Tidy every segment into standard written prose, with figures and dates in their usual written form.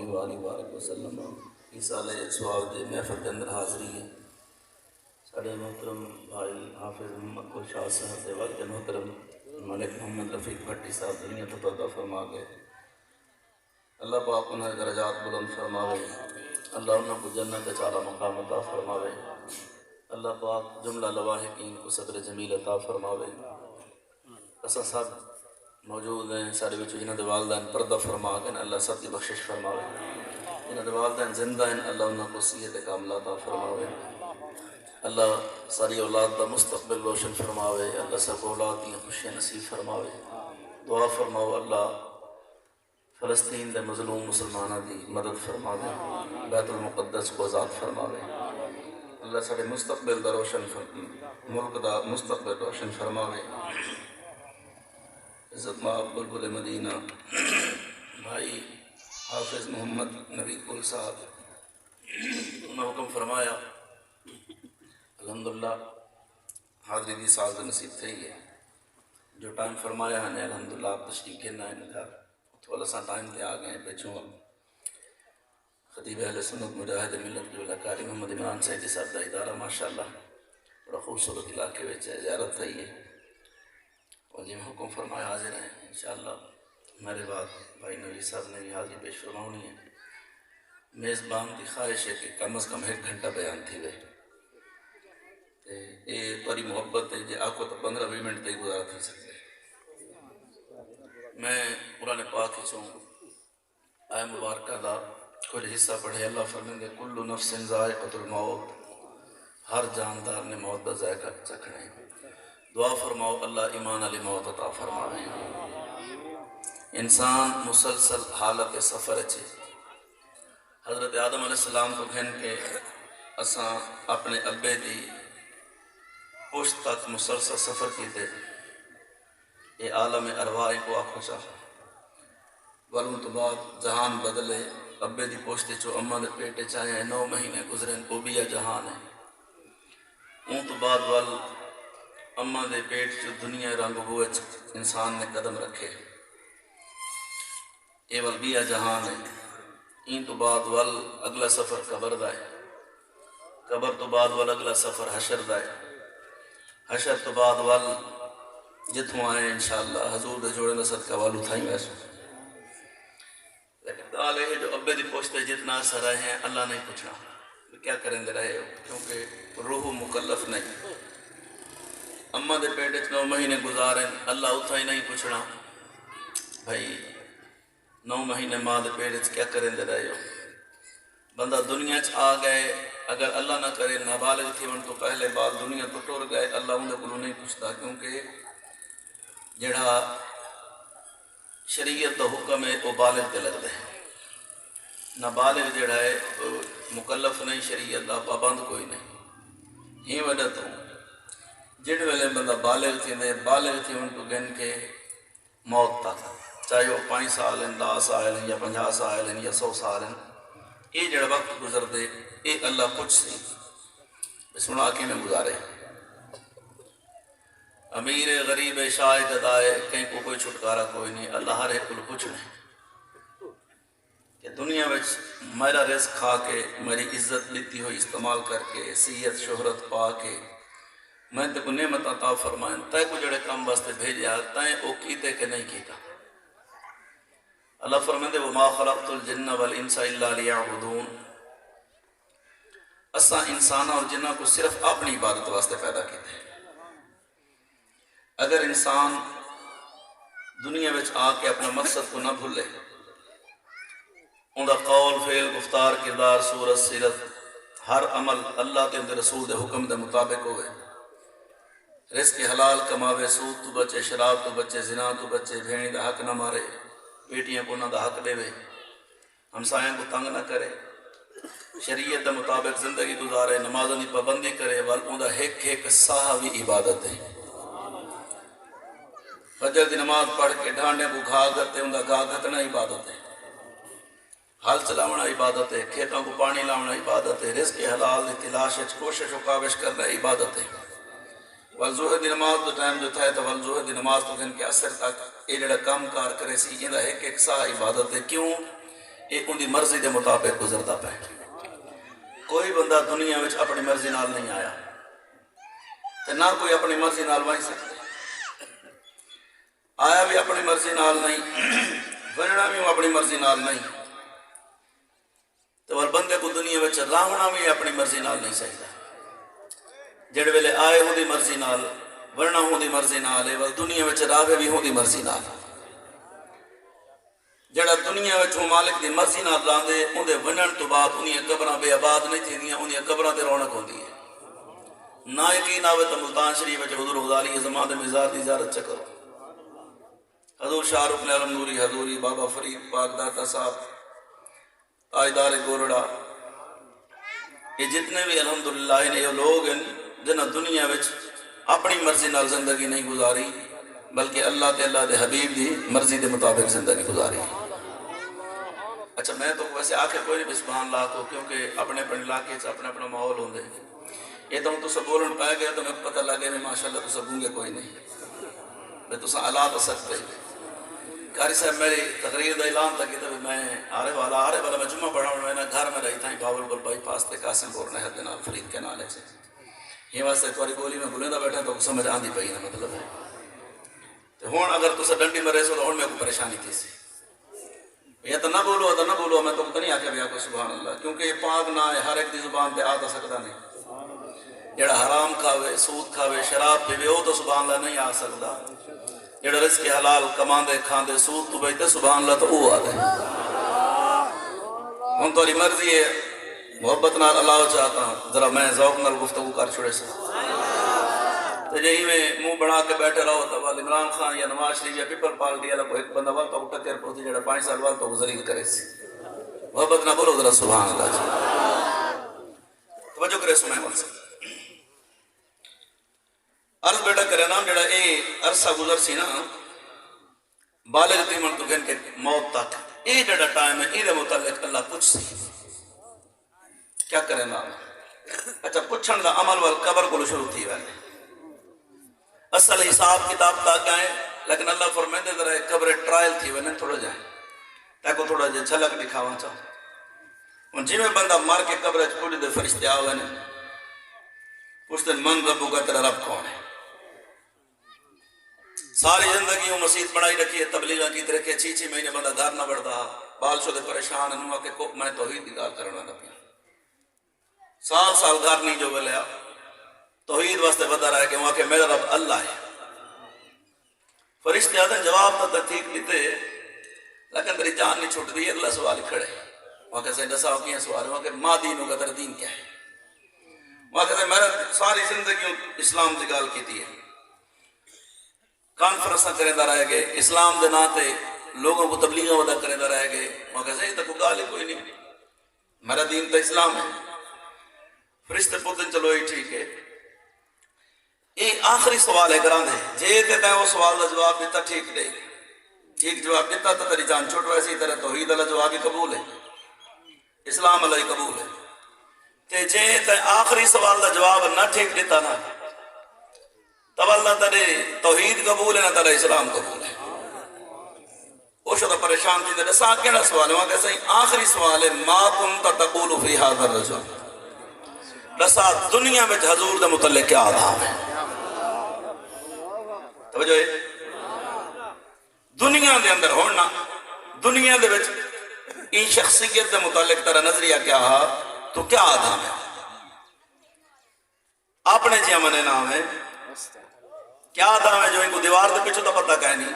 وآلہ وبارک وسلم۔ اس سال سواب دے محفل کے اندر حاضری ہے سارے محترم بھائی حافظ محمد کو شاہ صاحب دے والد محترم ملک محمد رفیق بھٹی صاحب دنیا تو پردہ فرما گئے۔ اللہ پاک انہیں درجات بلند فرماوے، اللہ انہوں کو جنت چارہ مقام عطا فرماوے، اللہ پاک جملہ لواحقین کو صبر جمیل عطا فرماوے۔ اساں سب موجود ہیں سارے بچوں جنہوں دے والدین پردہ فرما گئے، اللہ سب کی بخشش فرماوے۔ جنہوں دے والدین زندہ ہیں اللہ انہوں کو صحت کاملہ عطا فرماوے، اللہ ساری اولاد دا مستقبل روشن فرماوے، اللہ سب اولاد کی خوشیاں نصیب فرماوے۔ دعا فرماؤ اللہ فلسطین دے مظلوم مسلمانہ دی مدد فرماوے، بیت المقدس کو آزاد فرماوے، اللہ سارے مستقبل دا روشن ملک دا مستقبل روشن فرماوے۔ عزت مآب بلبل مدینہ بھائی حافظ محمد نبی کل صاحب انہوں نے حکم فرمایا، الحمدللہ حاضری دی سال دا نصیب تھے ہے جو ٹائم فرمایا ہے الحمدللہ آپ تشریف گھرنا ہے گھر تو اللہ سا ٹائم تے آ گئے ہیں پیچھوں خطیب اہل سنت مجاہد ملت کی کاری محمد عمران سیدی صاحب دا ادارہ ماشاءاللہ بڑا خوبصورت علاقے میں زیارت تھی ہے اور جی میں حکم فرمایا حاضر ہیں انشاءاللہ میرے بعد بھائی نوی صاحب نے بھی حاضری پیش فرماؤنی ہے۔ میزبان کی خواہش ہے کہ کم از کم 1 گھنٹہ بیان تھی وے یہ تاری محبت ہے جی آپ کو تو 15-20 منٹ تک گزارا تھی سکتے میں قرآن پاک چوں آئے مبارکہ دا کچھ حصہ پڑھے۔ اللہ فرمائیں گے کل نفس ذائقۃ الموت، ہر جاندار نے موت دا ذائقہ چکھنا ہے۔ دعا فرماؤ اللہ ایمان علی موت عطا فرمائے۔ انسان مسلسل حالت سفر اچھے حضرت آدم علیہ السلام کو گھن کے اساں اپنے ابے دی پشت تک مسلسل سفر کیتے یہ عالم ارواح کو آنکھوں چاہا والوں تو بعد جہان بدلے ابے دی پشت چو اماں دے پیٹے چاہے 9 مہینے گزریں وہ بھی جہان ہے اون تو بعد وال اماں دے پیٹ چو دنیا رنگ ہوئے انسان نے قدم رکھے یہ وال بھی جہان ہے۔ این تو بعد وال اگلا سفر قبر دا ہے، قبر تو بعد وال اگلا سفر حشر دا ہے، حشر تو بعد وال جتوں آئے انشاءاللہ حضور دے جوڑے نہ صدقہ والو تھائیں ویسو لیکن دالے ہے جو ابے دی پوچھتے جتنا سا رہے ہیں اللہ نہیں پوچھنا کیا کریں دے رہے ہو کیونکہ روح مکلف نہیں اماں دے پیٹے 9 مہینے گزاریں اللہ اتھا ہی نہیں پوچھنا بھائی 9 مہینے ماں دے پیٹے کیا کریں دے رہے ہو۔ بندہ دنیا آ گئے اگر اللہ نہ کرے نابالغ تھی ان تو پہلے بال دنیا تو ٹور گئے اللہ ان کو نہیں پوچھتا کیونکہ جڑا شریعت دا حکم ہے وہ بالغ تے لگتا ہے نابالغ جڑا ہے وہ مکلف نہیں شریعت دا پابند کوئی نہیں ہی وجہ تو جن ویلے بندہ بالغ تھی ان کو گن کے موت تک چاہے وہ 5 سال ہیں 10 سال ہیں یا 50 سال ہیں یا 100 سال ہیں یہ جڑا وقت گزر دے یہ اللہ کچھ نہیں سنا کے میں گزارے امیر غریب شاہد ادائے کہیں کو کوئی چھٹکارا کوئی نہیں اللہ ہر ایک کو کچھ نہیں کہ دنیا میں میرا رزق کھا کے میری عزت لیتی ہوئی استعمال کر کے صحت شہرت پا کے میں تے کو نعمت عطا فرمائیں تے کو جڑے کام واسطے بھیجیا تے او کیتے کہ نہیں کیتا اللہ فرمائے وما خلقت الجن والانس الا لیعبدون اساں انسان اور جنہ کو صرف اپنی عبادت واسطے پیدا کیتے ہیں۔ اگر انسان دنیا میں آ کے اپنا مقصد کو نہ بھولے ان کا قول فعل گفتار کردار صورت سیرت ہر عمل اللہ تے رسول دے حکم دے مطابق ہوئے رزق حلال کماوے سود تو بچے شراب تو بچے زنا تو بچے بھیڑی دا حق نہ مارے بیٹیاں کو نہ دا حق دے وے ہمسایاں کو تنگ نہ کرے شریعت دے مطابق زندگی گزارے نمازوں کی پابندی کرے والوں دا ایک ساہ بھی عبادت ہے۔ فجر دی نماز پڑھ کے ڈھانڈے کو گھا کرتے ان کا گھا گھتنا عبادت ہے، حل چلاونا عبادت ہے، کھیتوں کو پانی لاؤنا عبادت ہے، رزق حلال دی تلاش کوشش و کاوش کرنا عبادت ہے۔ والظہر دی نماز تو ٹائم جو تھا ہے تو والظہر دی نماز تو گھن کے اثر تک یہ جڑا کام کار کرے سی یہ ایک سا عبادت ہے۔ کیوں یہ ان کی مرضی کے مطابق گزرتا پہ. کوئی بندہ دنیا میں اپنی مرضی نال نہیں آیا تے نہ کوئی اپنی مرضی نال وہیں سکتا. آیا بھی اپنی مرضی نال نہیں، بننا بھی اپنی مرضی نال نہیں، تو بندے کو دنیا میں راہنا بھی اپنی مرضی نال نہیں چاہیے. جڑے ویلے آئے ہوں دی مرضی نال، بننا ہوں دی مرضی نال، دنیا میں راہے بھی ہوں دی مرضی نال. جڑا دنیا میں مالک دی مرضی نال لاندے ان دے ونن تو بعد انہیں قبراں بے آباد نہیں تھیندیاں، انہیں قبراں تے رونق ہوندی ہے. نہ یقین آوے تو ملتان شریف وچ حضور غزالی زمان دے مزار دی زیارت چکرو. حضور شاہ رکن علم نوری حضوری، بابا فرید پاک داتا صاحب، تاجدار گورڑا، یہ جتنے بھی الحمدللہ نے یہ لوگ ہیں جنہاں دنیا وچ اپنی مرضی نال زندگی نہیں گزاری بلکہ اللہ تے اللہ دے حبیب دی مرضی دے مطابق زندگی گزاری. اچھا میں تو ویسے آخر کوئی نہیں سبحان اللہ کو، کیونکہ اپنے اپنے علاقے سے اپنا اپنا ماحول ہوندے. یہ تو تو سب بولن پائے گئے تو میں پتہ لگے میں ماشاءاللہ تو سب گونگے کوئی نہیں، میں تو سا حالات سکتے. قاری صاحب میری تقریر دا اعلان تھا کہ میں آرے والا میں جمعہ پڑھا ہوں، میں گھر میں رہی تھا باول پور بائی پاس تے قاسم پور نہر دے نال فرید کے نالے سے. یہ واسطے تواری بولی میں بھولے بیٹھا تو سمجھ آندی پئی نا مطلب ہے. تو ہون اگر تسا ڈنڈی میں رہے سو تو ہون میں کو پریشانی تھی سی. یہ تو نہ بولو میں تو نہیں آکے بھی آکو سبحان اللہ، کیونکہ یہ پاک نہ ہے، ہر ایک دی زبان پہ آتا سکتا نہیں. جڑا حرام کھاوے، سود کھاوے، شراب پیوے وہ تو سبحان اللہ نہیں آ سکتا. جڑا رزق حلال کماندے کھاندے سود تو بیٹھتے سبحان اللہ تو وہ آ گئے. ہم تو مرضی ہے، محبت نال اللہ چاہتا ہوں ذرا میں ذوق نال گفتگو کر چھوڑے سے. تو یہی میں منہ بنا کے بیٹھے رہو تو عمران خان یا نواز شریف یا پیپل پارٹی والا کوئی بندہ وال تو ٹکر پہنچی جڑا 5 سال وال تو ذلیل کرے سی. محبت نہ بولو ذرا سبحان اللہ جی. توجہ کرے سمائے من سے عرض بیٹا کرے نام جڑا اے عرصہ گزر سی نا بالغ تیمن تو گن کے موت تک، اے جڑا ٹائم ہے اے متعلق اللہ پوچھ سی کیا کرے نام. اچھا پوچھن دا عمل وال قبر کو شروع تھی ویلے اصل حساب کتاب تک آئے، لیکن اللہ فرمائے ذرا قبر ٹرائل تھی ویلے تھوڑا جائیں تاکہ تھوڑا جائے جھلک دکھاواں چاہوں. جی میں بندہ مار کے قبر پوری دے فرشتے آوے نے پوچھتے من ربو کا تیرا رب کون ہے. ساری زندگی وہ مسجد بنائی رکھی ہے، تبلیغہ کی رکھے، 6 مہینے بندہ گھر نہ بڑھتا، بال شدے پریشان انہوں کہ کوپ میں توحید کی گال کرنا نہ پیا. سال گھر نہیں جو بلیا توحید واسطے بتا رہا ہے کہ وہاں کہ میرا رب اللہ ہے. فرشتے آدھے جواب تو ٹھیک دیتے لیکن تیری جان نہیں چھوٹ دی. اگلا سوال کھڑے وہاں کہ سیدہ صاحب کیا سوال ہے، وہاں کہ ماں دین ہوگا تیرا دین کیا ہے. وہاں کہ میرا ساری زندگی اسلام کی گال کی تھی ہے، کانفرنس کریں دا رہے گئے، اسلام دے ناتے لوگوں کو تبلیغ ودا کریں دا رہے گئے. وہاں کہ صحیح تک گال ہی کوئی نہیں، میرا دین تو اسلام ہے. فرشتے پوچھتے چلو یہ ٹھیک ہے. یہ آخری سوال ہے گران ہے، جے دیتا ہے وہ سوال دا جواب دیتا ٹھیک دے، ٹھیک جواب دیتا تو تیری جان چھوٹ ویسی طرح توحید اللہ جواب ہی قبول ہے، اسلام اللہ ہی قبول ہے. تے جے تے آخری سوال دا جواب نہ ٹھیک دیتا نا تب اللہ تیرے توحید قبول ہے نہ تیرا اسلام قبول ہے. وہ شدہ پریشان تھی دے ساتھ کہنا سوال ہے. وہاں کہتے ہیں آخری سوال ہے ما کنت تقول فی ھذا الرجل، رسا دنیا میں حضور دے متعلق کیا آداب ہے. توجہ ہے دنیا دے اندر ہونا، دنیا دے وچ این شخصیت دے متعلق تیرا نظریہ کیا ہے، تو کیا آداب ہے. اپنے جی امنے نام ہے کیا آداب ہے جو ان کو دیوار دے پیچھو تو پتہ کہہ نہیں.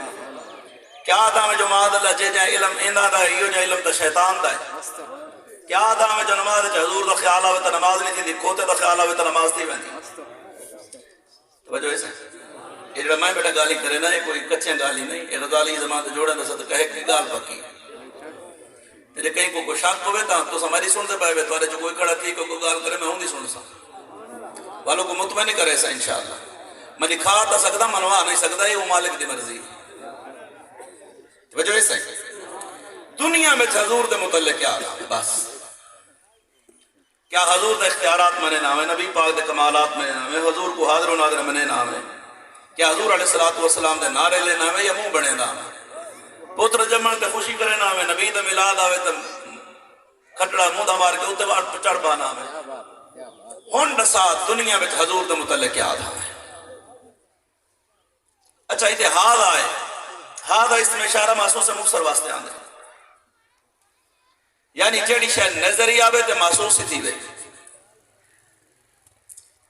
کیا آداب ہے جو معاذ اللہ جے جائے علم ایندہ دا ہے، یہ جو علم تا شیطان دا ہے. کیا آداب ہے جو نماز ہے حضور دا خیال آوے تا نماز نہیں تھی، کھوتے دا خیال آوے تا نماز تھی بہنی. توجہ ایسا یہ جو میں بیٹا گالی کرے نا، یہ کوئی کچھیں گالی نہیں، یہ گالی زمان تے جوڑے نہ کہے کہ گال پکی. تیرے کہیں کو شاک ہوئے تا تو ہماری سن سے پائے تو جو کوئی کھڑا تھی کوئی گال کرے میں ہوں نہیں سن سا والوں کو مطمئن نہیں کرے ایسا انشاءاللہ. میں لکھا تا سکتا منوا نہیں سکتا، یہ وہ مالک دی مرضی. وجہ ایسا ہے دنیا میں حضور دے متعلق کیا آدھا ہے. بس کیا حضور دے اختیارات منے نام ہے، نبی پاک دے کمالات منے نام ہے، حضور کو حاضر و ناظر منے نام ہے. کیا حضور علیہ السلام دے نعرے لے نام ہے یا منہ بنے نام ہے. پتر جمن تے خوشی کرے نام ہے، نبی دے ملاد آوے تے کٹڑا مودہ مار کے اتنے وار چڑھ بانا میں ہون دسا دنیا میں حضور دے متعلق کیا آدھا ہے. اچھا ایتے ہاد آئے، ہاد اس میں اشارہ محسوس سے مختصر واسطے آندے، یعنی جیڑی شاید نظری آوے تے محسوس ہی تھی وے.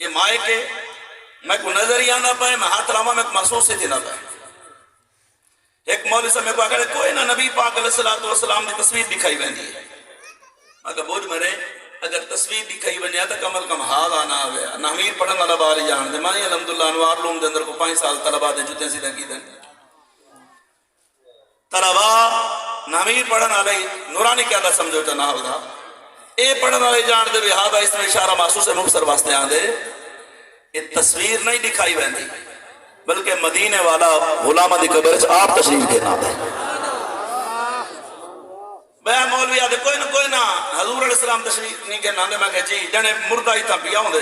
یہ مائے کے میں کو نظری آنا پائے، میں ہاتھ راما میں محسوس ہی تھی نہ پائے. ایک مولوی صاحب میں کو آگے کوئی نہ نبی پاک علیہ السلام دی تصویر دکھائی بندی ہے. میں کہا بوجھ مرے اگر تصویر دکھائی بنیا تو کم از کم حال آنا آوے. نحویر پڑھن والا باری جان دے، میں الحمدللہ انوار لوم دے اندر کو 5 سال طلبہ دے جوتے سیدھا کی دیں. طلبہ نحویر پڑھن والے نورانی کیا دا سمجھو چا نہ ہوگا. اے پڑھن والے جان دے بھی ہادہ اس میں اشارہ محسوس ہے مختصر واسطے آن دے. یہ تصویر نہیں دکھائی بندی بلکہ مدینے والا غلامہ دی قبر سے آپ تشریف دینا دے. میں مولوی آدھے کوئی نہ حضور علیہ السلام تشریف نہیں کہنا دے. میں کہا جی جنے مردہ ہی تھا پیا ہوں دے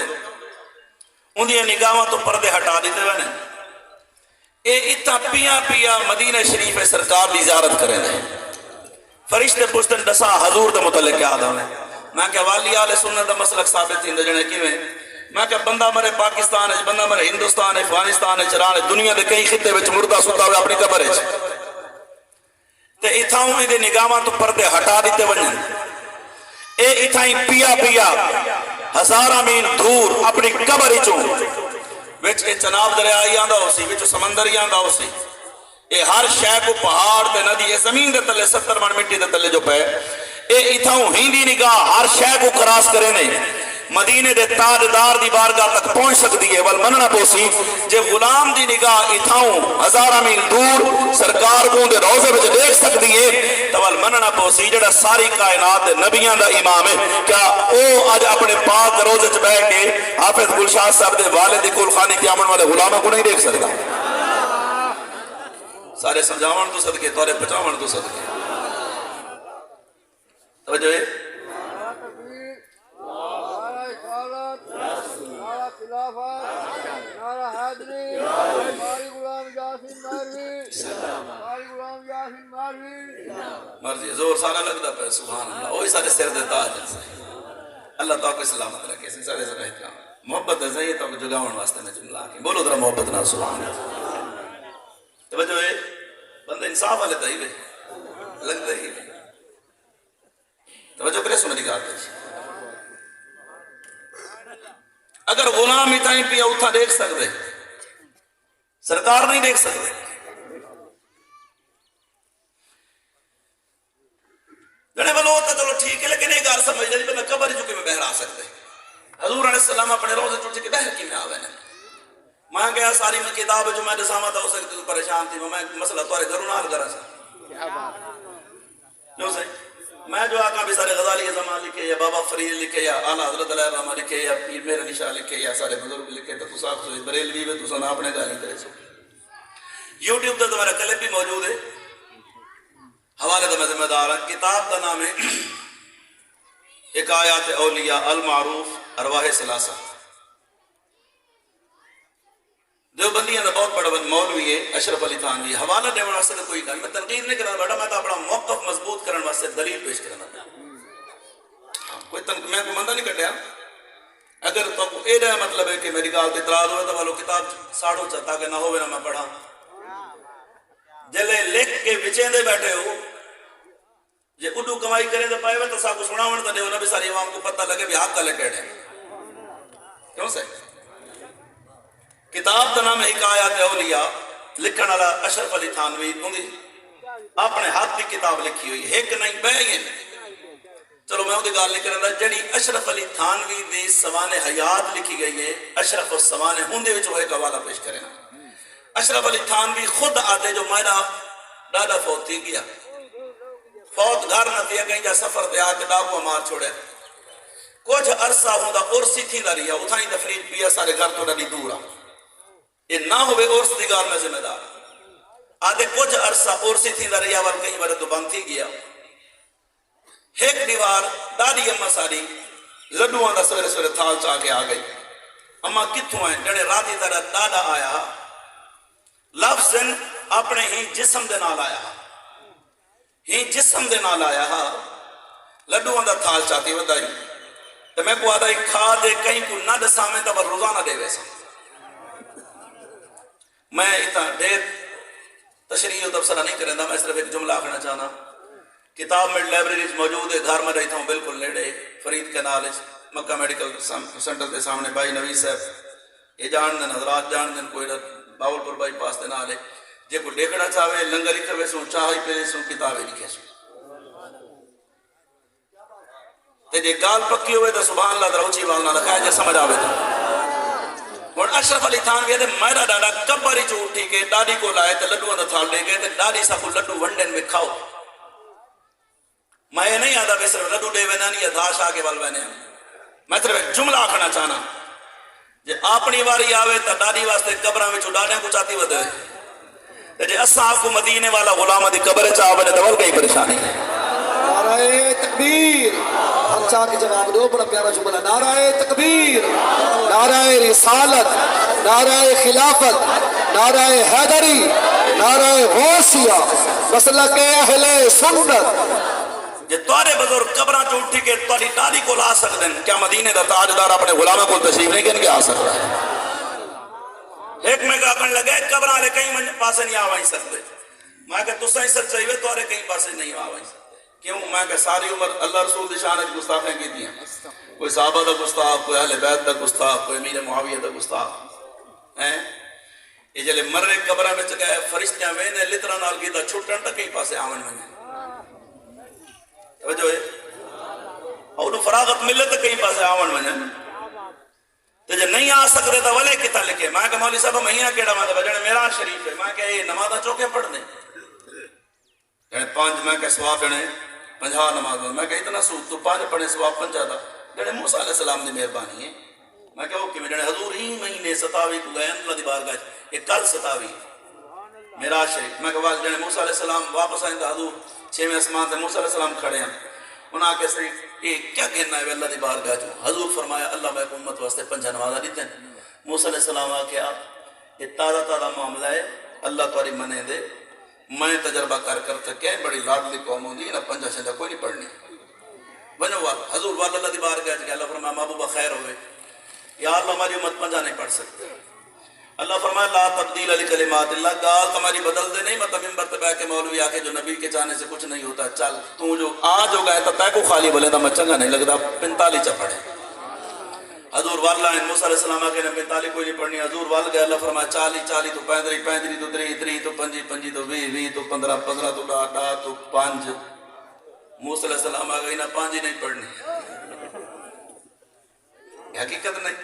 ان دی نگاہاں تو پردے ہٹا دیتے ہوئے نے. اے اتنا پیا مدینہ شریف سرکار دی زیارت کریں دے. فرشتے پوچھتے دسا حضور دے متعلق کیا آدھا ہے. میں کہا والی آل سنت دا مسلک ثابت تھی جنے کیویں. میں کہا بندہ مرے پاکستان ہے، بندہ مرے ہندوستان ہے، افغانستان ہے، چران ہے، دنیا دے کئی خطے وچ مردہ ستا ہوئے اپنی قبر ہے تے اتھاؤں دے نگاہاں تو پردے ہٹا دیتے ونجن. اے اتھائیں پیا ہزارہ میل دور اپنی قبر چوں وچ اے چناب دریائی آندہ ہو سی، وچ سمندری آندہ ہو سی. اے ہر شے کو پہاڑ تے ندی، اے زمین دے تلے 70 من مٹی دے تلے جو پہ اے اتھاؤں ہندی نگاہ ہر شے کو کراس کرے نہیں مدینے دے تاجدار دی بارگاہ تک پہنچ سکتی ہے. ول مننا پوسی جے غلام دی نگاہ اتھاؤں ہزارہ میل دور سرکار کو دے روزے وچ دیکھ سکتی ہے تو ول مننا پوسی جڑا ساری کائنات دے نبیاں دا امام ہے کیا او اج اپنے پاک روزے وچ بیٹھ کے حافظ گلشاد صاحب دے والد کل خانی قیامت والے غلاموں کو نہیں دیکھ سکتا. سارے سمجھاون تو صدقے تورے پچاون تو صدقے. توجہ ہے مرضی زور سارا لگتا پہ سبحان اللہ. وہی سارے سر دیتا ہے اللہ تعالیٰ کو سلامت رکھے سارے سر احترام محبت ہے زہی تو جگاون واسطے میں جملہ آکے بولو ذرا محبت نہ سبحان اللہ. توجہ ہے بندہ انصاف والے تھا ہی بے لگتا ہی بے. توجہ کرے سمجھ گا آتے اگر غلام اتائیں پیا اتھا دیکھ سکتے سرکار نہیں دیکھ سکتے. جنے بلو ہوتا چلو ٹھیک ہے لیکن ایک گار سمجھ لیں میں قبر چکے میں بہر آ سکتے. حضور علیہ السلام اپنے روزے چوٹے کے بہر کی میں آوے نے. میں گیا ساری میں کتاب جو میں دسامہ تھا ہو سکتی تو پریشان تھی میں مسئلہ توارے گھروں نال کرا سا کیوں سے میں جو آقا بھی سارے غزالی زمان لکھے یا بابا فرید لکھے یا اعلیٰ حضرت علیہ الرحمہ لکھے یا پیر میر علی شاہ لکھے یا سارے بزرگ لکھے تو صاحب سوئی بریلوی میں تو سنا اپنے گالی کرے سو. یوٹیوب تے تمہارا کلپ بھی موجود ہے حوالے تو میں ذمہ دار ہوں. کتاب کا نام ہے حکایات اولیاء المعروف ارواح ثلاثہ. دیوبندیاں دا بہت بڑا مولوی ہے اشرف علی تھانوی. حوالہ دیوان واسطے کوئی گل میں تنقید نہیں کرنا بیٹا میں تو اپنا موقف مضبوط کرنے واسطے دلیل پیش کرنا کوئی میں کو مندہ نہیں کٹیا. اگر تو اے دا مطلب ہے کہ میری گال تے اعتراض ہوئے تو والو کتاب ساڑھو چاہتا کہ نہ ہوئے نہ میں پڑھا جلے لکھ کے وچین دے بیٹھے ہو جے اڈو کمائی کرے تو پائے تو سا کو سناون تو دے نبی ساری عوام کو پتہ لگے بھی حق کا لکڑ ہے. کیوں سے کتاب کا نام ہے حکایات اولیاء لکھن والا اشرف علی تھانوی اپنے ہاتھ کی کتاب لکھی ہوئی ایک نہیں بہ گئے. چلو میں وہ گال لکھ رہا جڑی اشرف علی تھانوی دی سوانح حیات لکھی گئی ہے اشرف السوانح ہوں دے وچ وہ ایک حوالہ پیش کریں. اشرف علی تھانوی خود آتے جو میرا دادا فوت تھی گیا فوت گھر نہ تھی کہیں جا سفر دے آتے ڈاکو مار چھوڑے کچھ عرصہ ہوں دا عرصی تھی دا رہا اتھائی تفرید پیا سارے گھر تو ڈالی دورا یہ نہ ہوئے عرص دی گار میں ذمہ دار آدھے کچھ عرصہ عرصی تھی دا رہا ور کہیں بڑے تو بند تھی گیا. ایک دیوار دادی اممہ ساری لڈوان دا سویرے سویرے تھال چاہ کے آ گئی. اممہ کتھوں ہیں جڑے راتی دا دادا آیا لفظن اپنے ہی جسم دے نال آیا ہی جسم دے نال آیا لڈو دا تھال چاتی ودائی تو میں کو آدھائی کھا دے کہیں کو نہ دسامیں تو روزانہ دے ویسا میں اتنا دیر تشریح و تبصرہ نہیں کریں دا میں صرف ایک جملہ آخنا چاہنا کتاب میں لائبریری موجود ہے گھر میں رہتا ہوں بالکل نیڑے فرید کے نالج مکہ میڈیکل سینٹر کے سامنے بھائی نویز صاحب یہ جان دن حضرات جان دن کوئی باول پور بائی پاس دے نالے جے کو دیکھنا چاہے لنگر لکھے وے سوں چاہی پہ سوں کتابیں لکھے سوں تے جے گال پکی ہوئے تو سبحان اللہ دروچی والنا رکھا ہے جے سمجھ آوے تو اور اشرف علی تھان بھی ہے میرا ڈاڈا کبری چو اٹھی کے ڈاڈی کو لائے تے لڈو اندر تھال لے گئے تے ڈاڈی سا کو لڈو ونڈن میں کھاؤ میں نہیں آدھا بے صرف لڈو لے وینا نہیں دھاش آگے وال وینے میں صرف ایک جملہ آکھنا چاہنا جے اپنی واری آوے تا ڈاڈی واسطے قبراں وچ ڈاڈیاں کو چاتی ودے تے جے اساں کو مدینے والا غلام دی قبر چ آوے تے ول گئی پریشانی نعرہ تکبیر اچھا کہ جناب دو بڑا پیارا جملہ نعرہ تکبیر نعرہ رسالت نعرہ خلافت نعرہ حیدری نعرہ غوثیہ مسلک اہل سنت جے توارے بزرگ قبراں چ اٹھ کے تواری ڈاڈی کو لا سکدے کیا مدینے دا تاجدار اپنے غلاموں کو تشریف نہیں کن کے آ سکتا ہے ایک میں کہا کرنے لگے قبراں لے کہیں پاسے نہیں آوائی سکتے میں کہ تسیں سچائی ہوئے توارے کہیں پاسے نہیں آوائی سکتے کیوں میں کہ ساری عمر اللہ رسول دی شان وچ گستاخیاں کیتیاں کوئی صحابہ دا گستاخ کوئی اہل بیت دا گستاخ کوئی امیر معاویہ دا گستاخ ہیں یہ جلے مرے قبراں وچ گئے فرشتیاں وینے لتراں نال کیتا چھٹن تے کہیں پاسے آون ونے توجہ ہے اور فراغت ملے تے کہیں پاسے آون ونے تے جے نہیں آ سکدے تے ولے کتا لکھے میں کہ مولوی صاحب مہینہ کیڑا میں وجن میرا شریف ہے میں کہ یہ نماز چوکے پڑھ دیں جنے پانچ میں کہ سواب جنے 50 نماز میں کہ اتنا سود تو 5 پڑھے سواب 50 دا جنے موسیٰ علیہ السلام دی مہربانی ہے میں کہ اوکے میں جنے حضور ہی مہینے 27 کو گئے اللہ دی بارگاہ یہ کل 27 میرا شریف میں کہ واقع جنے موسیٰ علیہ السلام واپس آئیں دا حضور 6ویں اسمان تے موسیٰ علیہ السلام کھڑے ہیں انہاں کے صحیح یہ کیا کہنا ہے اللہ دی بارگاہ جو حضور فرمایا اللہ میں امت واسطے 5 نمازہ دیتے ہیں موسیٰ علیہ السلام آکھیا یہ تازہ معاملہ ہے اللہ تواری منے دے میں تجربہ کر تکے بڑی لاڈلی قوم ہوندی نہ 5 شدہ کوئی نہیں پڑھنی بنو وال حضور وال اللہ دی بارگاہ کہ اللہ فرمایا محبوبہ خیر ہوئے یا اللہ ہماری امت 5 نہیں پڑھ سکتے اللہ فرمایا لا تبدیل لکلمات اللہ گال تمہاری بدل دے نہیں مطلب ممبر پہ بیٹھ کے مولوی آکے جو نبی کے چاہنے سے کچھ نہیں ہوتا چل تو جو آج ہو گئے تو تے کو خالی بولے تو میں چنگا نہیں لگتا 45 چا پڑھے حضور واللہ ان موسیٰ علیہ السلام آکے نے 45 کوئی نہیں پڑھنی حضور وال گئے اللہ فرمایا 40 تو 35 تو 30 تو 25 تو 20 تو 15 تو 10 تو 5 موسیٰ علیہ السلام آگئی نہ 5 ہی نہیں پڑھنی حقیقت نہیں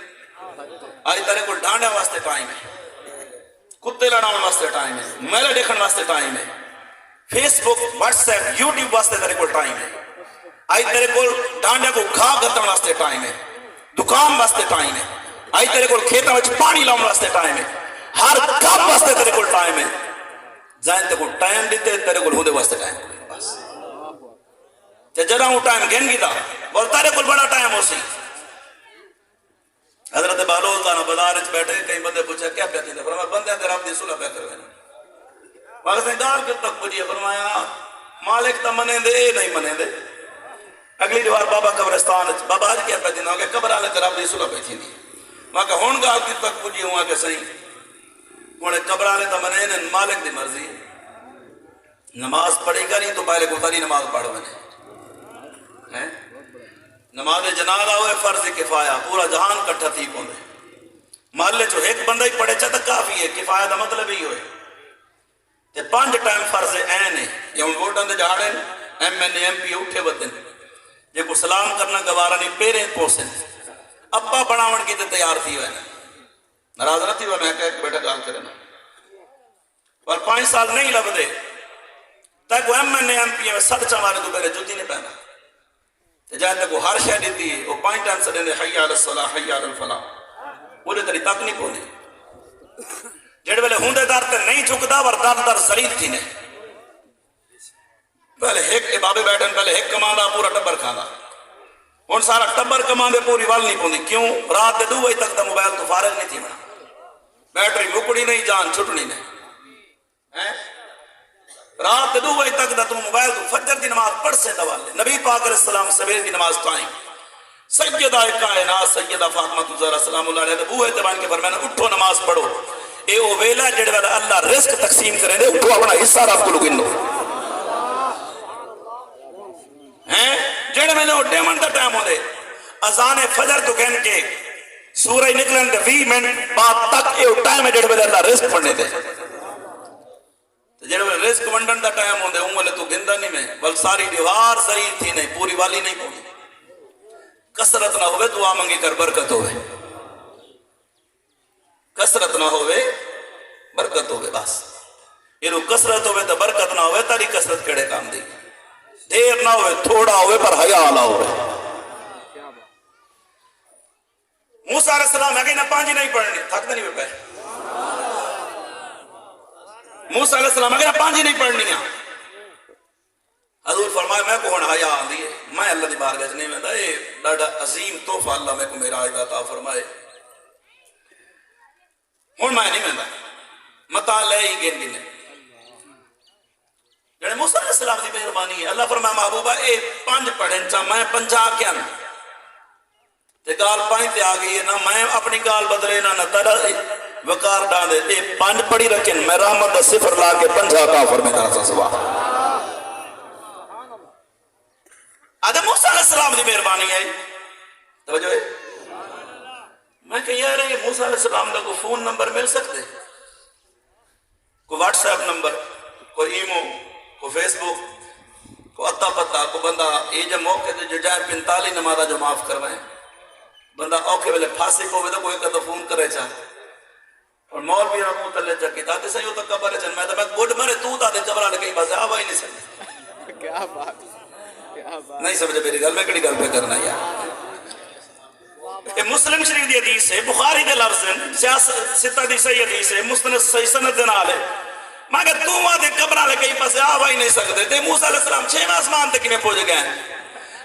آج تارے کو ڈانڈا واسطے ٹائم ہے کتے لڑاؤں واسطے ٹائم ہے میلے دیکھن واسطے ٹائم ہے فیس بک واٹس ایپ یوٹیوب واسطے تارے کو ٹائم ہے آج تارے کو ڈانڈا کو گھا گتن واسطے ٹائم ہے دکان واسطے ٹائم ہے آئی تیرے کو کھیتا وچ پانی لاؤں واسطے ٹائم ہے ہر کام واسطے تیرے کو ٹائم ہے جائیں تے کو ٹائم دیتے تیرے کو ہوندے واسطے ٹائم بس تے جڑا ہوں ٹائم گھن گی دا اور تیرے کو بڑا ٹائم ہو سی حضرت بالول تانا بازار وچ بیٹھے کئی بندے پوچھا کیا کہتے ہیں فرمایا بندے تے رب دی صلح پہ کروے پاکستان کے تک پوچھیا فرمایا مالک تا منے دے نہیں منے دے اگلی دیوار بابا قبرستان بابا آج کیا پہتے ہیں کہ قبر آلے کراب دی صلح پہتی دی وہاں کہ ہون گا کی تک پوچھی ہوا کہ صحیح ہونے قبر آلے تا منین مالک دی مرضی نماز پڑھی کری تو پہلے کو تاری نماز پڑھ بنے نماز جنازہ ہوئے فرض کفایہ پورا جہان کٹھا تھی کو دے محلے چو ایک بندہ ہی پڑھے چاہتا کافی ہے کفایہ دا مطلب ہی ہوئے تے 5 ٹائم فرض این ہے یا ان ووٹان دے جہاڑیں ایم این ایم پی اٹھے بتن جے کو سلام کرنا گوارا نہیں پیرے پوسن اپا بناون کی تے تیار تھی ہوئے ناراض نہ تھی وہ میں کہا بیٹا گال کرنا اور 5 سال نہیں لگ دے تاکہ ایم این ایم پی میں سد چمارے تو پہلے جوتی نہیں پہنا جائے تک وہ ہر شہر دیتی ہے وہ 5 ٹائم سے دینے حی علی الصلاح حی علی الفلاح وہ تری تک نہیں پونے جڑ ویلے ہوندے دار تے نہیں چکدا ور دار زلیل تھی نے پہلے ایک بابے بیٹھن پہلے ایک کماندا پورا ٹبر کھانا ہن سارا ٹبر کماندے پوری وال نہیں پوندی کیوں رات دے 2 بجے تک دا موبائل تو فارغ نہیں تھی بنا بیٹری مکڑی نہیں جان چھٹنی نہیں رات کے 2 بجے تک دا تو موبائل تو فجر دی نماز پڑھ سے دوالے. نبی پاک علیہ السلام سویر دی نماز قائم. سیدہ کائنات سیدہ فاطمہ زہرا سلام اللہ علیہ بوئے تے بن کے فرمایا اٹھو نماز پڑھو. اے او ویلا جڑے والا اللہ رزق تقسیم کرے دے, اٹھو اپنا حصہ رب کو گن لو. ہیں جڑے میں نے ڈیمن دا ٹائم ہوندے اذان فجر تو گن کے سورج نکلن کے 20 منٹ بعد تک اے ٹائم ہے جڑے والا اللہ رزق پڑھنے دے. جڑے والا رزق ونڈن دا ٹائم ہوندے اون والے تو گندا نہیں میں بل ساری دیوار صحیح تھی نہیں پوری والی نہیں پوری. کثرت نہ ہوئے دعا منگی کر برکت ہوئے, کثرت نہ ہوئے برکت ہوئے. بس یہ کثرت ہوئے تو برکت نہ ہوئے تاری کثرت کیڑے کام دی. دیر نہ ہوئے تھوڑا ہوئے پر حیا نہ ہوئے. موسیٰ علیہ السلام ہے کہ نہ 5 نہیں پڑھنی تھکتے نہیں پہ. موسیٰ علیہ السلام ہے کہ نہ 5 نہیں پڑھنی. حضور فرمائے میں کو ہونا حیا آن دیئے میں اللہ دی بارگاہ نہیں میں دا اے ڈاڑا عظیم توفہ اللہ میں کو میرا آئیدہ عطا فرمائے. ہون میں نہیں میں دا مطا لے ہی گن گنے جڑے موسیٰ علیہ السلام دی مہربانی ہے. اللہ فرمائے محبوبہ اے 5 پڑھیں چاہ میں 50 کیا نا تے گال 5 تے آگئی ہے نا میں اپنی گال بدلے نا تڑا وقار ڈاندے اے 5 پڑھی رکھیں میں رحمت دا صفر لا کے 50 کافر میں کرا سا سوا. آدھے موسیٰ علیہ السلام دی مہربانی ہے. توجہ ہے میں کہ یار یہ موسیٰ علیہ السلام کا کوئی فون نمبر مل سکتے, کوئی واٹس ایپ نمبر, کوئی ایمو, کوئی فیس بک, کوئی اتا پتا, کوئی بندہ یہ جو موقع دے جو جائے 45 نمازہ جو معاف کروائیں بندہ اوکے ویلے پھاسے کو تو کوئی کدھا فون کرے چاہ اور مول بھی رہا تلے چاہ کی تاکہ صحیح ہوتا قبر ہے چاہ میں گوڑ مرے تو تا دے قبرہ لکھیں بس آبا ہی نہیں سکتے. کیا بات نہیں سمجھے میری گل میں کڑی گل پہ کرنا یار. یہ مسلم شریف دی حدیث ہے, بخاری دے لفظ ہے, ستہ دی صحیح حدیث ہے, مستند صحیح سند دنال ہے. مگر تو وہاں دے قبرہ لے کہیں پاس آبا ہی نہیں سکتے تے موسیٰ علیہ السلام 6ویں آسمان تک میں پہنچ گئے ہیں.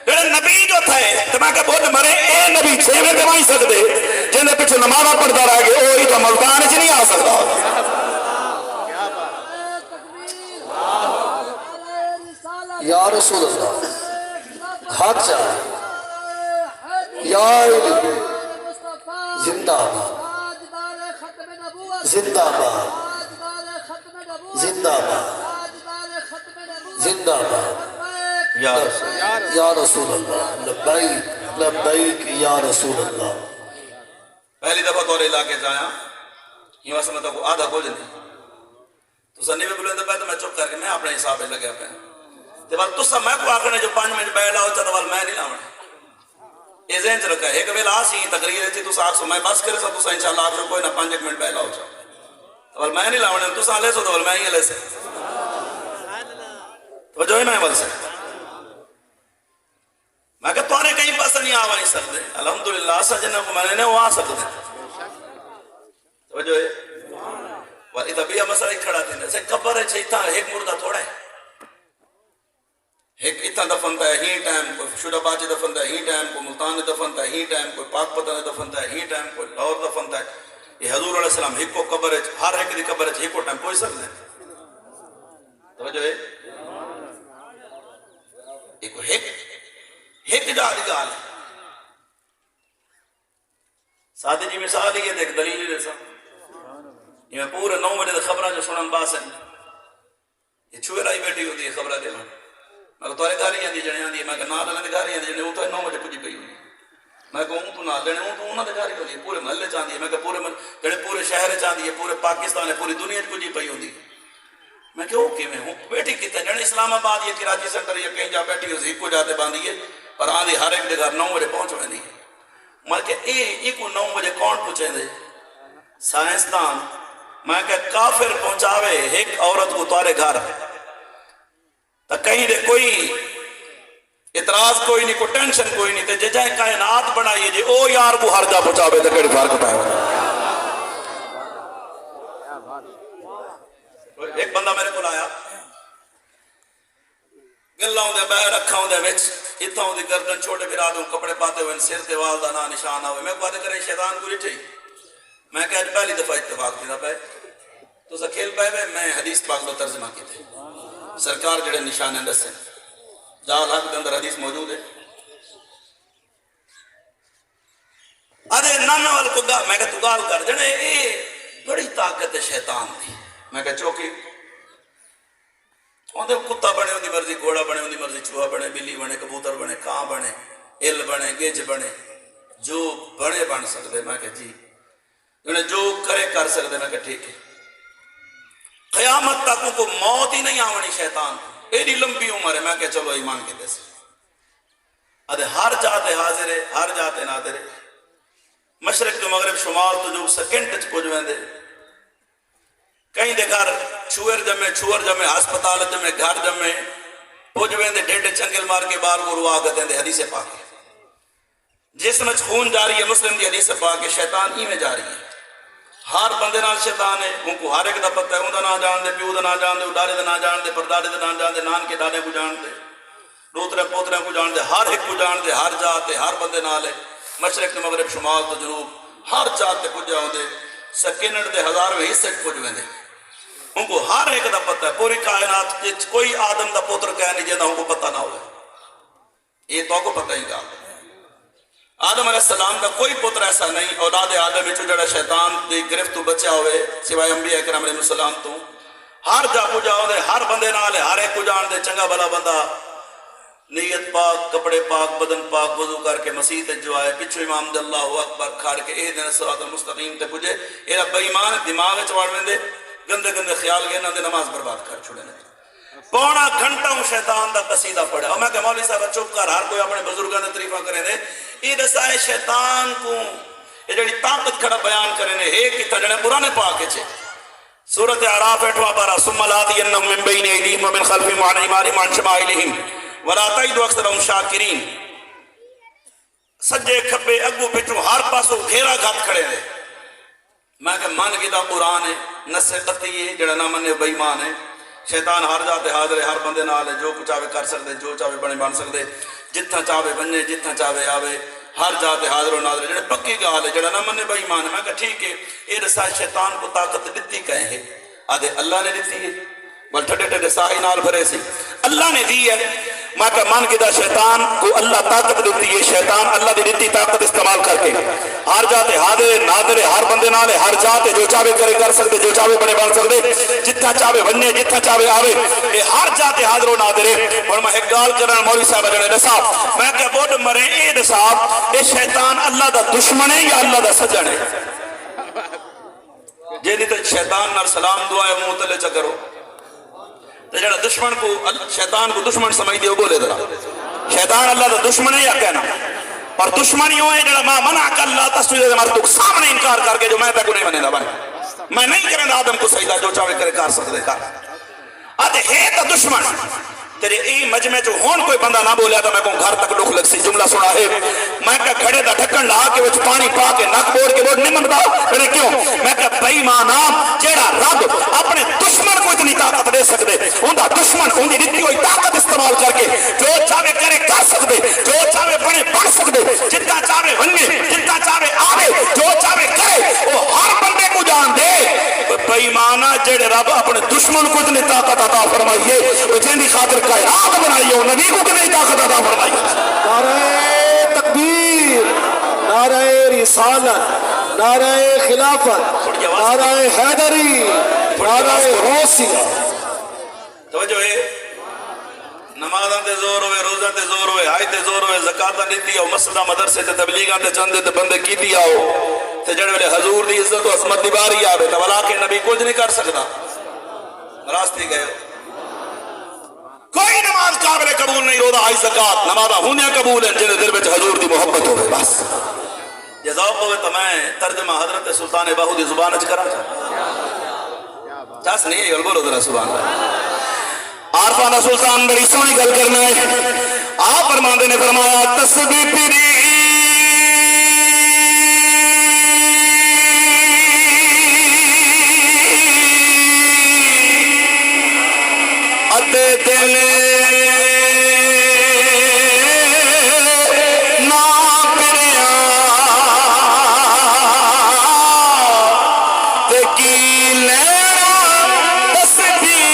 پھر نبی جو تھے تو میں کہ بہت مرے اے نبی 6ویں تے وہیں سکتے جن دے پیچھے نمازہ پڑھتا رہ گئے اوہی تو ملتان چ نہیں آ سکتا. یا رسول اللہ حق چاہ یا علی زندہ باد زندہ باد زندہ باد زندہ باد یا رسول اللہ لبیک لبیک یا رسول اللہ. پہلی دفعہ دورے علاقے جایا یہ واسطہ میں تو آدھا کچھ نہیں تو سنی میں بلے دفعہ تو میں چپ کر کے میں اپنے حساب میں لگیا پہ تو بات تو سب میں کو آخر نے جو 5 منٹ بیٹھا ہوتا تو میں نہیں لاؤں یہ ذہن چ رکھا ہے ایک ویل آسی تقریر تھی تو ساتھ سو میں بس کرے سا تو سا انشاءاللہ آپ کوئی نہ 5 منٹ بیٹھا ہو تو میں نہیں لاؤں تو سا لے سو تو میں ہی لے سے تو جو ہے میں بل سے میں کہ تو نے کہیں پاس نہیں آوا نہیں سکتے الحمدللہ سجنہ کو میں نے وہ آ سکتے تو جو ہے والی طبیعہ مسئلہ کھڑا تھے جیسے قبر ہے چھتا ایک مردہ تھوڑا ہے ایک اتنا دفن تھا ہی ٹائم کوئی شدہ باچے دفن تھا ہی ٹائم کوئی ملتان دفن تھا ہی ٹائم کوئی پاک پتہ دفن تھا ہی ٹائم کوئی لاہور دفن تھا. یہ حضور علیہ السلام ایک کو قبر ہے ہر ایک دی قبر ہے ایک کو ٹائم کوئی سکتے ہیں توجہ ہے ایک جا دی گال سادی جی مثال ہی ہے دیکھ دلیل جیسا یہ میں پورے 9 بجے خبرہ جو سنن باس ہیں یہ چھوئے رائی بیٹھی ہوتی ہے خبرہ دینا میں کہ توارے گھاری آندی جنے آندی ہے میں کہ نال اللہ گھاری آندی جنے وہ تو 9 بجے پجی پئی ہوئی میں کہ تو نال لینے وہ تو انہوں نے گھاری ہوتی ہے پورے محلے چاندی ہے میں کہ پورے شہر چاندی ہے پورے پاکستان ہے پوری دنیا پجی پئی ہوتی ہے میں کہ اوکے میں ہوں بیٹھی کتے جنے اسلام آباد یہ کراچی سنٹر یا کہیں جا بیٹھی ہوئی کو جاتے باندھی ہے پر آندھی ہر ایک دے گھر 9 بجے پہنچ ہوئی ہے میں کہ ایک کو 9 بجے کون پوچھیں دے سائنسدان میں کہ کافر پہنچاوے ایک عورت کو تارے گھر تو کہیں دے کوئی اعتراض کوئی نہیں کوئی ٹینشن کوئی نہیں تے جائے کائنات بنائیے جی او یار کو ہر جا پہنچاوے تو کڑی فرق پائے ایک بندہ میرے کو آیا گلہ ہوں دے بہر رکھا ہوں دے وچ اتھا ہوں دی گردن چھوٹے پھر آدھوں کپڑے پاتے ہوئے سر دے والدہ نا نشان آوے میں کو باتیں کرے شیطان کو رٹھے میں کہ آج پہلی دفعہ اتفاق کی تھا پہ تو سا کھیل پہ میں حدیث پاک دو ترجمہ کی تھے سرکار جڑے نشانے دسے جال حق کے اندر حدیث موجود ہے آدھے نانا وال کو میں کہ تو گال کر جنے اے بڑی طاقت ہے شیطان دی میں کہ چوکی اندھے کتا بنے اندھی مرضی گھوڑا بنے اندھی مرضی چوہا بنے بلی بنے کبوتر بنے کان بنے ایل بنے گیج بنے جو بڑے بن سکتے میں کہ جی انہیں جو کرے کر سکتے میں کہ ٹھیک ہے قیامت تک کو موت ہی نہیں آونی شیطان ایڈی لمبی عمر ہے میں کہ چلو ایمان کے دیسے ادھے ہر جاتے حاضر ہے ہر جاتے نادر ہے مشرق تو مغرب شمال تو جو سیکنڈ چ پوجویں دے کہیں دے گھر چھوئر جمے ہسپتال جمے گھر جمے پوجویں دے ڈیڈ چنگل مار کے بار کو روا گتے دے حدیث پاک جس میں خون جاری ہے مسلم دی حدیث پاک شیطان ہی میں جاری ہے ہر بندے نال شیطان ہے ان کو ہر ایک دا پتہ ہے ان دا نہ جان دے پیو دا نہ جان دے اڈارے دا نہ جان دے پردارے دا نہ جان دے نان کے ڈاڈے کو جان دے دوترے پوترے کو جان دے ہر ایک کو جان دے ہر جاتے ہر بندے نال ہے مشرق تو مغرب شمال تو جنوب ہر جاتے کو جاؤں دے سکنڈ دے ہزارویں حصے کو جویں دے ان کو ہر ایک دا پتہ ہے پوری کائنات کوئی آدم دا پوتر کہہ نہیں جیدہ ان کو پتہ نہ ہوئے یہ تو کو پتہ ہی گا آدم علیہ السلام کا کوئی پتر ایسا نہیں اولاد آدم میں جڑا شیطان دی گرفت تو بچا ہوئے سوائے انبیاء کرام علیہ السلام تو ہر جا کو جاؤ دے ہر بندے نال ہر ایک کو جان دے چنگا بھلا بندہ نیت پاک کپڑے پاک بدن پاک وضو کر کے مسیح تے جو آئے پچھو امام دے اللہ اکبر کھاڑ کے اہدنا الصراط المستقیم تے پجے ایرا بے ایمان دماغ چواڑ میں دے گندے گندے خیال گئے نہ دے نماز برباد کر چھوڑے نہیں پونا گھنٹہ ہوں شیطان دا قصیدہ پڑھے اور میں کہ مولوی صاحب چپ کر ہر کوئی اپنے بزرگاں دے تعریفاں کرے دے یہ دسائے شیطان کو یہ جڑی طاقت کھڑا بیان کرے نے ایک ہی تجنے پرانے پاک چھے سورۃ اعراف 8واں پارہ ثم لآتینہم من بین ایدیہم ومن خلفہم وعن ایمانہم وعن شمائلہم ولا تجد اکثرہم شاکرین سجے کھبے اگو پچھو ہر پاسو گھیرا گھات کھڑے دے میں کہ من کی دا قرآن ہے نس قطعی ہے جڑا نہ منے بے ایمان ہے شیطان ہر جاتے حاضر ہے ہر بندے نال ہے جو کچھ چاہے کر سکتے جو چاہے بنے بن سکتے جتنا چاہے بننے جتنا چاہے آوے ہر جاتے حاضر و ناظر جڑے پکی گال ہے جڑا نہ منے بے ایمان ہے میں کہ ٹھیک ہے یہ رسا شیطان کو طاقت دیتی کہیں ہے آدھے اللہ نے دیتی ہے بل ٹھٹے ٹھٹے ساہی نال بھرے سی اللہ نے دی ہے میں کہ من کی دا شیطان کو اللہ طاقت دیتی ہے شیطان اللہ دی دیتی طاقت استعمال کر کے ہر جاتے حاضر ناظر ہر بندے نال ہر جاتے جو چاہے کرے کر سکتے جو چاہے بنے بن سکتے جتنا چاہے بننے جتنا چاہے آوے یہ ہر جاتے حاضر و ناظر اور میں ایک گال کرنا مولوی صاحب جڑے دسا میں کہ بوڑ مرے اے دسا اے شیطان اللہ دا دشمن ہے یا اللہ دا سجن ہے جے دی تے شیطان نال سلام دعا منہ تلے چ کرو جڑا دشمن کو شیطان کو دشمن سمجھ دے بولے ذرا شیطان اللہ دا دشمن ہے یا کہنا اور دشمن یوں ہے جڑا منع کر اللہ تسجد مردوں سامنے انکار کر کے جو میں تے کو نہیں منے دا بنے میں نہیں کرنا آدم کو سجدہ جو چاہے کرے کر سکتے کر آدھے ہے تا دشمن تیرے ای مجمع جو ہون کوئی بندہ نہ بولیا تو میں کہوں گھر تک لکھ لگ سی جملہ سنا ہے میں کہا گھڑے دا ڈھکن لا کے وچ پانی پا کے نک بوڑ کے بوڑ نہیں منگتا میرے کیوں میں کہا بھائی مانا جیڑا رب اپنے دشمن کو اتنی طاقت دے سکتے ان دا دشمن ان دی دیتی ہوئی طاقت استعمال کر کے جو چاہے کرے کر سکتے جو چاہے بنے بڑھ سکتے جتنا چاہے بننے جتنا چاہے آوے جو چاہے کرے وہ ہر بندے کو جان دے بھائی مانا جیڑے رب اپنے دشمن کو اتنی طاقت عطا فرمائیے وہ جن دی خاطر کائنات بنائی ہو نبی کو کتنی طاقت عطا فرمائی نعرہ تکبیر نعرہ رسالت نعرہ خلافت نعرہ حیدری نعرہ روسی توجہ ہے نمازاں تے زور ہوئے روزہ تے زور ہوئے حج تے زور ہوئے زکاة دیتی آؤ مسجدہ مدرسے تے تبلیغاں تے چندے تے بندے کیتی آؤ تے جڑے ویلے حضور دی عزت و عظمت دی باری آوے تے ولا کے نبی کچھ نہیں کر سکتا راستے گئے کوئی نماز قابل قبول نہیں روزہ حج زکاة نمازاں ہونیاں قبول ہیں جنہیں دل وچ حضور دی محبت ہوئے بس یہ ذوق ہوئے تو میں ترجمہ حضرت سلطان باہو دی زبان اچ کرا چاس نہیں ہے بولو ذرا سبحان اللہ عارفانہ سلطان بڑی سونی گل کرنا ہے آپ فرماندے نے فرمایا تسبیح پیری اتے دل نا پریا تے کی لینا تسبیح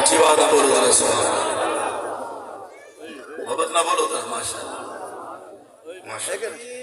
اچھی بات ہے، بولو ذرا سبحان اللہ، محبت نہ بولو تو ماشاء اللہ ماشاء اللہ